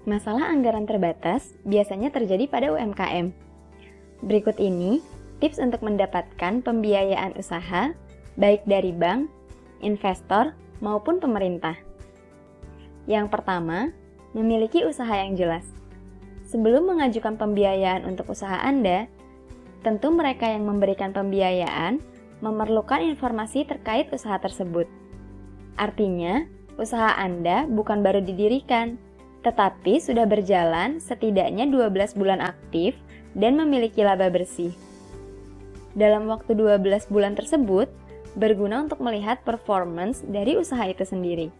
Masalah anggaran terbatas biasanya terjadi pada UMKM. Berikut ini tips untuk mendapatkan pembiayaan usaha, baik dari bank, investor, maupun pemerintah. Yang pertama, memiliki usaha yang jelas. Sebelum mengajukan pembiayaan untuk usaha Anda, tentu mereka yang memberikan pembiayaan memerlukan informasi terkait usaha tersebut. Artinya, usaha Anda bukan baru didirikan, tetapi sudah berjalan setidaknya 12 bulan aktif dan memiliki laba bersih. Dalam waktu 12 bulan tersebut, berguna untuk melihat performance dari usaha itu sendiri.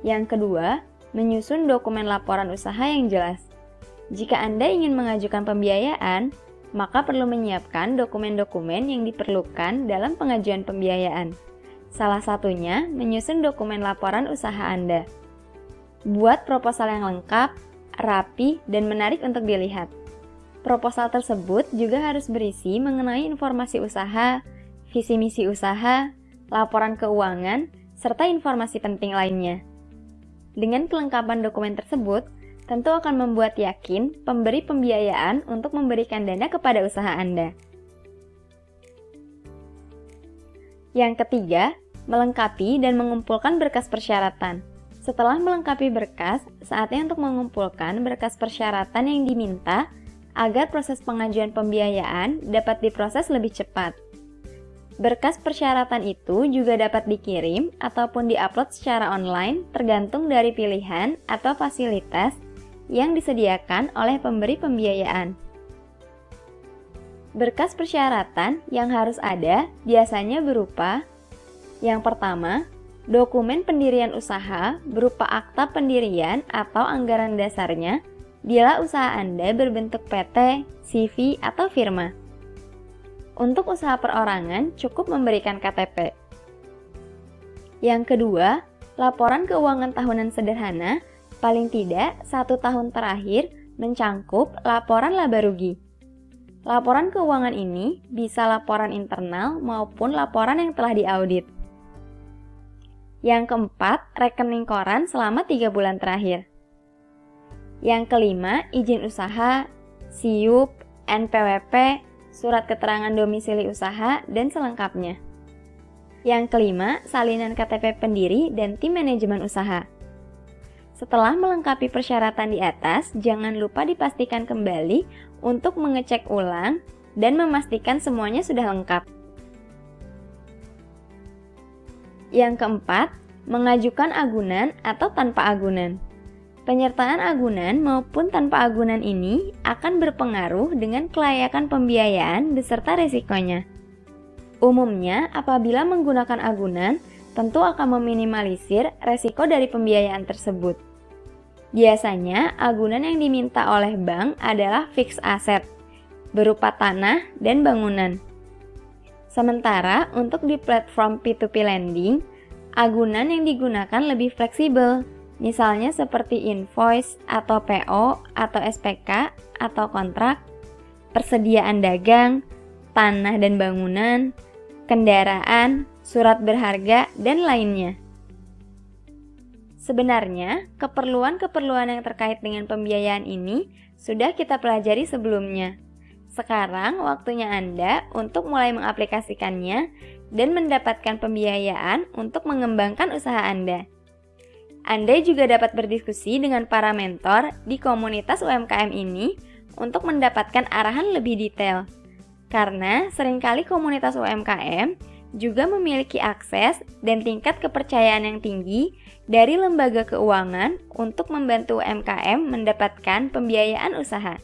Yang kedua, menyusun dokumen laporan usaha yang jelas. Jika Anda ingin mengajukan pembiayaan, maka perlu menyiapkan dokumen-dokumen yang diperlukan dalam pengajuan pembiayaan. Salah satunya, menyusun dokumen laporan usaha Anda. Buat proposal yang lengkap, rapi, dan menarik untuk dilihat. Proposal tersebut juga harus berisi mengenai informasi usaha, visi misi usaha, laporan keuangan, serta informasi penting lainnya. Dengan kelengkapan dokumen tersebut, tentu akan membuat yakin pemberi pembiayaan untuk memberikan dana kepada usaha Anda. Yang ketiga, melengkapi dan mengumpulkan berkas persyaratan. Setelah melengkapi berkas, saatnya untuk mengumpulkan berkas persyaratan yang diminta agar proses pengajuan pembiayaan dapat diproses lebih cepat. Berkas persyaratan itu juga dapat dikirim ataupun diupload secara online tergantung dari pilihan atau fasilitas yang disediakan oleh pemberi pembiayaan. Berkas persyaratan yang harus ada biasanya berupa: yang pertama, dokumen pendirian usaha berupa akta pendirian atau anggaran dasarnya bila usaha Anda berbentuk PT, CV, atau firma. Untuk usaha perorangan cukup memberikan KTP. Yang kedua, laporan keuangan tahunan sederhana paling tidak 1 tahun terakhir mencangkup laporan laba rugi. Laporan keuangan ini bisa laporan internal maupun laporan yang telah diaudit. Yang keempat, rekening koran selama 3 bulan terakhir. Yang kelima, izin usaha, SIUP, NPWP, surat keterangan domisili usaha, dan selengkapnya. Yang kelima, salinan KTP pendiri dan tim manajemen usaha. Setelah melengkapi persyaratan di atas, jangan lupa dipastikan kembali untuk mengecek ulang dan memastikan semuanya sudah lengkap. Yang keempat, mengajukan agunan atau tanpa agunan. Penyertaan agunan maupun tanpa agunan ini akan berpengaruh dengan kelayakan pembiayaan beserta risikonya. Umumnya, apabila menggunakan agunan, tentu akan meminimalisir risiko dari pembiayaan tersebut. Biasanya, agunan yang diminta oleh bank adalah fixed asset, berupa tanah dan bangunan. Sementara untuk di platform P2P lending, agunan yang digunakan lebih fleksibel, misalnya seperti invoice atau PO atau SPK atau kontrak, persediaan dagang, tanah dan bangunan, kendaraan, surat berharga, dan lainnya. Sebenarnya, keperluan-keperluan yang terkait dengan pembiayaan ini sudah kita pelajari sebelumnya. Sekarang waktunya Anda untuk mulai mengaplikasikannya dan mendapatkan pembiayaan untuk mengembangkan usaha Anda. Anda juga dapat berdiskusi dengan para mentor di komunitas UMKM ini untuk mendapatkan arahan lebih detail. Karena seringkali komunitas UMKM juga memiliki akses dan tingkat kepercayaan yang tinggi dari lembaga keuangan untuk membantu UMKM mendapatkan pembiayaan usaha.